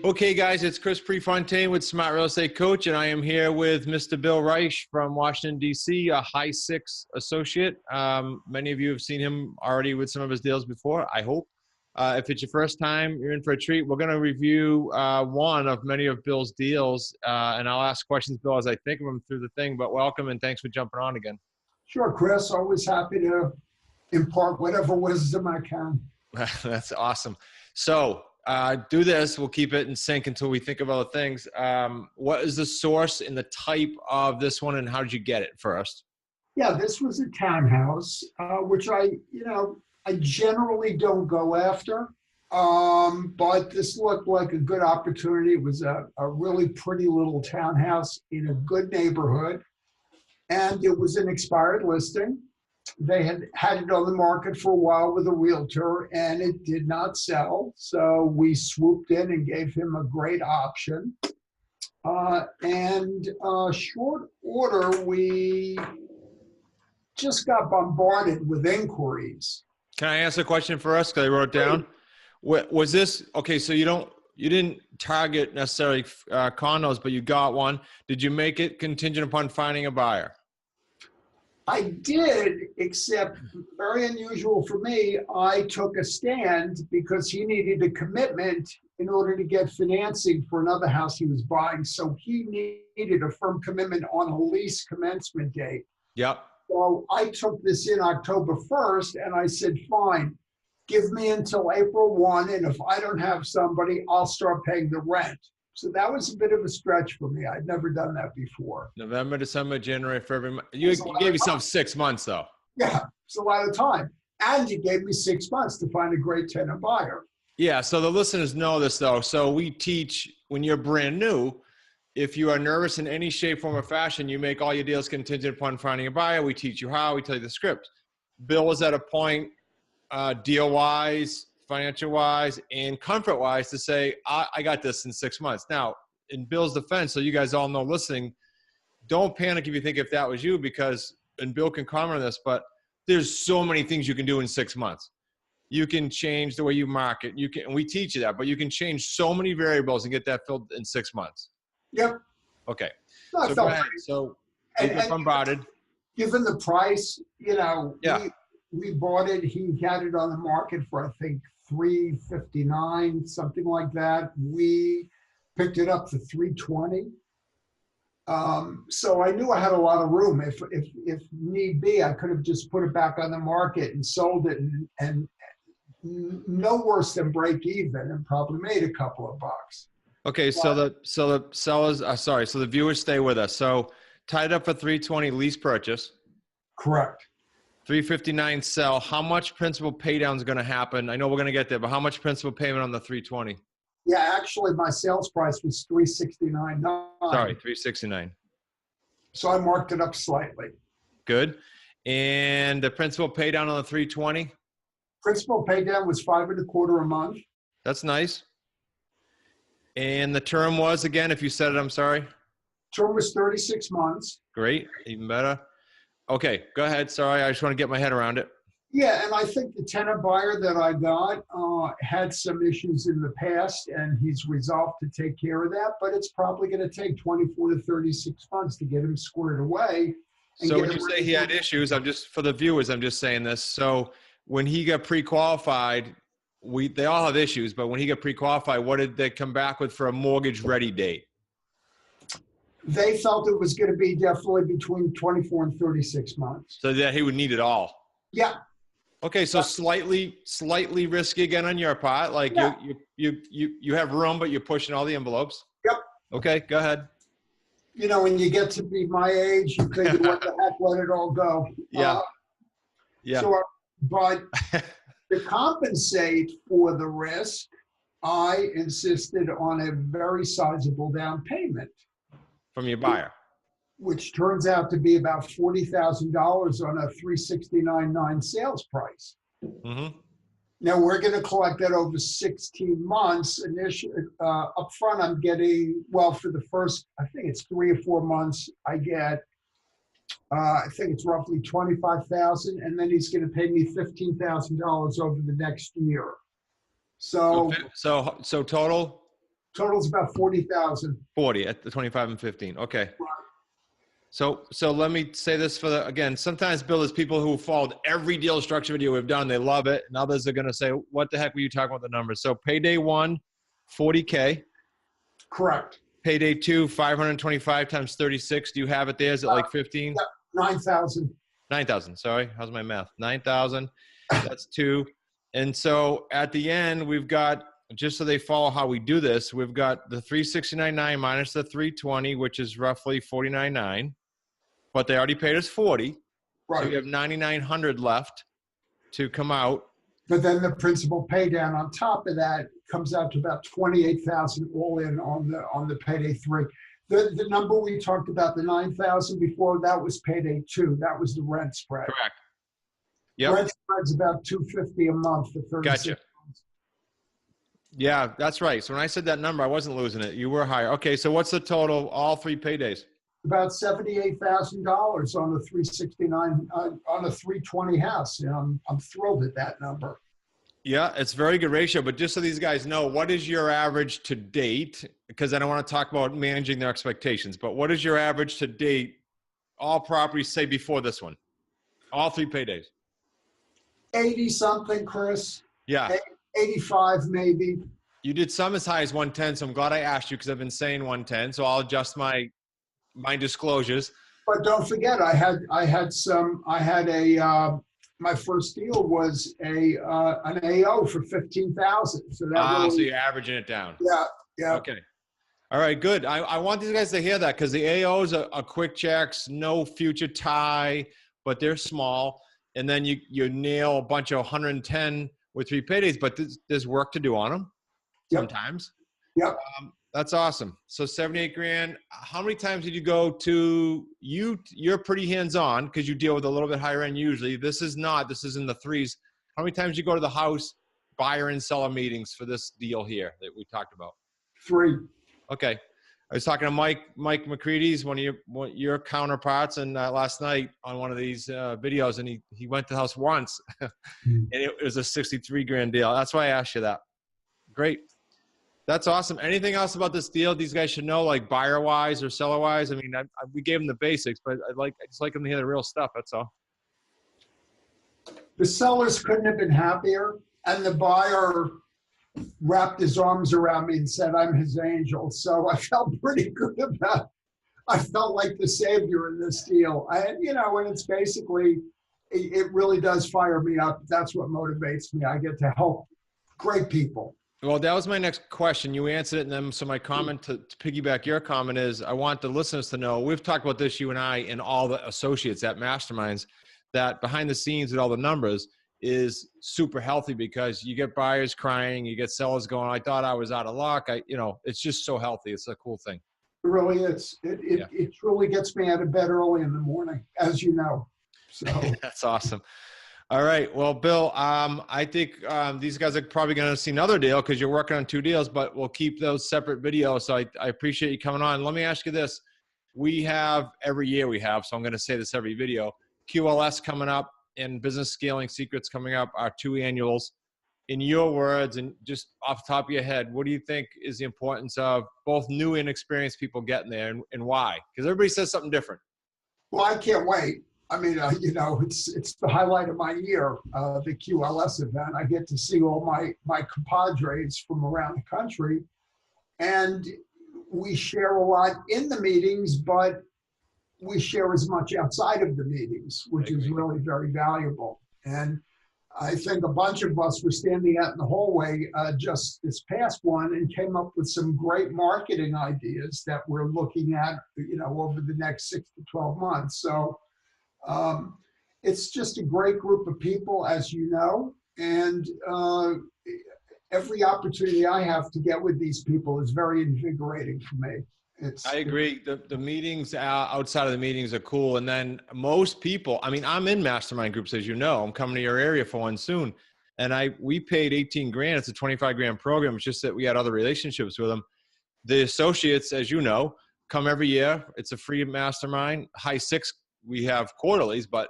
Okay, guys, it's Chris Prefontaine with Smart Real Estate Coach, and I am here with Mr. Bill Reich from Washington, D.C., a high six associate. Many of you have seen him already with some of his deals before, I hope. If it's your first time, you're in for a treat. We're going to review one of many of Bill's deals, and I'll ask questions, Bill, as I think of them through the thing, but welcome and thanks for jumping on again. Sure, Chris. Always happy to impart whatever wisdom I can. That's awesome. So do this. We'll keep it in sync until we think of other things. What is the source and the type of this one, and how did you get it first? Yeah, this was a townhouse, which I generally don't go after, but this looked like a good opportunity. It was a really pretty little townhouse in a good neighborhood, and it was an expired listing. They had it on the market for a while with a realtor, and it did not sell. So we swooped in and gave him a great option. Short order, we just got bombarded with inquiries. Can I ask a question for us? Because I wrote it down. Was this okay? So you didn't target necessarily condos, but you got one. Did you make it contingent upon finding a buyer? I did, except very unusual for me, I took a stand because he needed a commitment in order to get financing for another house he was buying. So he needed a firm commitment on a lease commencement date. Yep. So I took this in October 1st and I said, fine, give me until April 1. And if I don't have somebody, I'll start paying the rent. So that was a bit of a stretch for me. I'd never done that before. November, December, January, February. You gave yourself 6 months, though. Yeah, it's a lot of time. And you gave me 6 months to find a great tenant buyer. Yeah, so the listeners know this, though. So we teach when you're brand new, if you are nervous in any shape, form, or fashion, you make all your deals contingent upon finding a buyer. We teach you how. We tell you the script. Bill was at a point, deal-wise, financial-wise, and comfort-wise to say, I got this in 6 months. Now, in Bill's defense, so you guys all know listening, don't panic if you think if that was you, because, and Bill can comment on this, but there's so many things you can do in 6 months. You can change the way you market. You can, and we teach you that, but you can change so many variables and get that filled in 6 months. Yep. Okay. No, so go ahead. So you're bombarded. Given the price, yeah. We bought it. He had it on the market for, I think, $359, something like that. We picked it up for $320. So I knew I had a lot of room. If need be, I could have just put it back on the market and sold it and no worse than break even, and probably made a couple of bucks. Okay, so the sellers, so the viewers stay with us. So tied up for $320 lease purchase. Correct. $359 sell. How much principal pay down is going to happen? I know we're going to get there, but how much principal payment on the $320? Yeah, actually, my sales price was $369. Sorry, $369. So I marked it up slightly. Good. And the principal pay down on the $320? Principal pay down was $5.25 a month. That's nice. And the term was, again, if you said it, I'm sorry. Term was 36 months. Great, even better. Okay, go ahead. Sorry, I just want to get my head around it. Yeah, and I think the tenant buyer that I got had some issues in the past, and he's resolved to take care of that, but it's probably going to take 24 to 36 months to get him squared away. So when you say he had issues, for the viewers, I'm just saying this. So when he got pre-qualified, they all have issues, but when he got pre-qualified, what did they come back with for a mortgage-ready date? They felt it was going to be definitely between 24 and 36 months. So that he would need it all. Yeah. Okay, so slightly risky again on your part. Like yeah. you have room, but you're pushing all the envelopes. Yep. Okay, go ahead. When you get to be my age, you think, what the heck, let it all go. Yeah. Yeah. So, but to compensate for the risk, I insisted on a very sizable down payment. From your buyer. Which turns out to be about $40,000 on a $369.9 sales price. Mm-hmm. Now we're going to collect that over 16 months. Initially, up front, I'm getting, well, for the first, I think it's 3 or 4 months, I get, I think it's roughly $25,000, and then he's going to pay me $15,000 over the next year. So total Total's about 40,000. 40 at the 25 and 15. Okay. So let me say this for again, sometimes, Bill, there's people who followed every deal structure video we've done. They love it. And others are going to say, what the heck were you talking about the numbers? So payday 1, 40K. Correct. Payday 2, 525 times 36. Do you have it there? Is it like 15? Yeah, 9,000. 9,000. Sorry. How's my math? 9,000. That's 2. And so at the end, we've got, just so they follow how we do this, we've got the 369.9 minus the 320, which is roughly 49.9, but they already paid us 40. Right. So we have 9,900 left to come out. But then the principal pay down on top of that comes out to about 28,000 all in on the payday 3. The number we talked about, the 9,000 before, that was payday 2. That was the rent spread. Correct. Yep. Rent spread's about $250 a month for 36 Gotcha. months. Yeah, that's right. So when I said that number, I wasn't losing it. You were higher. Okay, so what's the total, all 3 paydays? About $78,000 on the 369, on a 320 house. You know, I'm thrilled at that number. Yeah, it's a very good ratio. But just so these guys know, what is your average to date? Because I don't want to talk about managing their expectations, but what is your average to date, all properties, say, before this one? All 3 paydays. 80 something, Chris. Yeah. 85 maybe. You did some as high as 110, so I'm glad I asked you because I've been saying 110. So I'll adjust my disclosures. But don't forget, my first deal was an AO for 15,000. So that So you're averaging it down. Yeah. Okay. All right, good. I want these guys to hear that because the AOs are quick checks, no future tie, but they're small. And then you nail a bunch of 110 with 3 paydays, but there's work to do on them sometimes. Yep. That's awesome. So 78 grand. How many times did you go to you're pretty hands-on because you deal with a little bit higher end usually. This is in the 3s. How many times did you go to the house buyer and seller meetings for this deal here that we talked about? 3. Okay. I was talking to Mike McCready's, one of your counterparts, and last night on one of these videos, and he went to the house once, and it was a 63 grand deal. That's why I asked you that. Great. That's awesome. Anything else about this deal these guys should know, like buyer-wise or seller-wise? I mean, we gave them the basics, but I just like them to hear the real stuff. That's all. The sellers couldn't have been happier, and the buyer wrapped his arms around me and said, I'm his angel. So I felt pretty good I felt like the savior in this deal. And it's basically, it really does fire me up. That's what motivates me. I get to help great people. Well, that was my next question. You answered it. And then, so my comment to piggyback your comment is, I want the listeners to know, we've talked about this, you and I, and all the associates at Masterminds, that behind the scenes with all the numbers is super healthy because you get buyers crying, you get sellers going, I thought I was out of luck. It's just so healthy. It's a cool thing. It really is. It truly gets me out of bed early in the morning, as you know. So that's awesome. All right. Well, Bill, I think these guys are probably going to see another deal because you're working on 2 deals, but we'll keep those separate videos. So I appreciate you coming on. Let me ask you this. Every year, so I'm going to say this every video, QLS coming up and Business Scaling Secrets coming up, our 2 annuals. In your words, and just off the top of your head, what do you think is the importance of both new and experienced people getting there, and why? Because everybody says something different. Well, I can't wait. I mean, it's the highlight of my year, the QLS event. I get to see all my compadres from around the country, and we share a lot in the meetings, but we share as much outside of the meetings, which is really very valuable. And I think a bunch of us were standing out in the hallway just this past one and came up with some great marketing ideas that we're looking at, over the next 6 to 12 months. So it's just a great group of people, as you know, and every opportunity I have to get with these people is very invigorating for me. I agree. The meetings outside of the meetings are cool. And then most people, I mean, I'm in mastermind groups, as you know. I'm coming to your area for one soon. And we paid 18 grand. It's a 25 grand program. It's just that we had other relationships with them. The associates, as you know, come every year. It's a free mastermind. High 6, we have quarterlies, but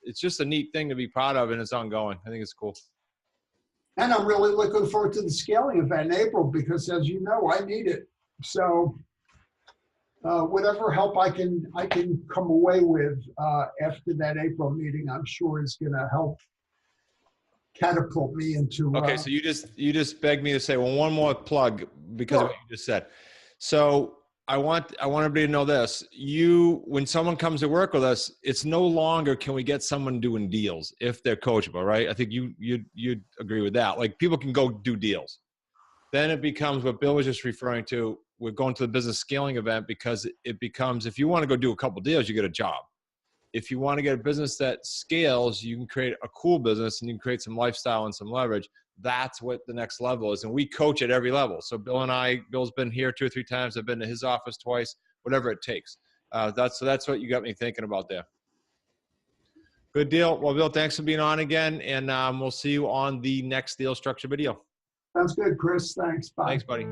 it's just a neat thing to be proud of, and it's ongoing. I think it's cool. And I'm really looking forward to the scaling event in April because, as you know, I need it. So whatever help I can come away with after that April meeting, I'm sure is going to help catapult me into. Okay, so you just begged me to say, well, one more plug because of what you just said. So I want everybody to know this. When someone comes to work with us, it's no longer can we get someone doing deals if they're coachable, right? I think you'd agree with that. Like people can go do deals. Then it becomes what Bill was just referring to. We're going to the business scaling event because it becomes, if you want to go do a couple deals, you get a job. If you want to get a business that scales, you can create a cool business and you can create some lifestyle and some leverage. That's what the next level is. And we coach at every level. So Bill's been here 2 or 3 times. I've been to his office twice, whatever it takes. That's what you got me thinking about there. Good deal. Well, Bill, thanks for being on again. And we'll see you on the next deal structure video. Sounds good, Chris. Thanks. Bye. Thanks, buddy.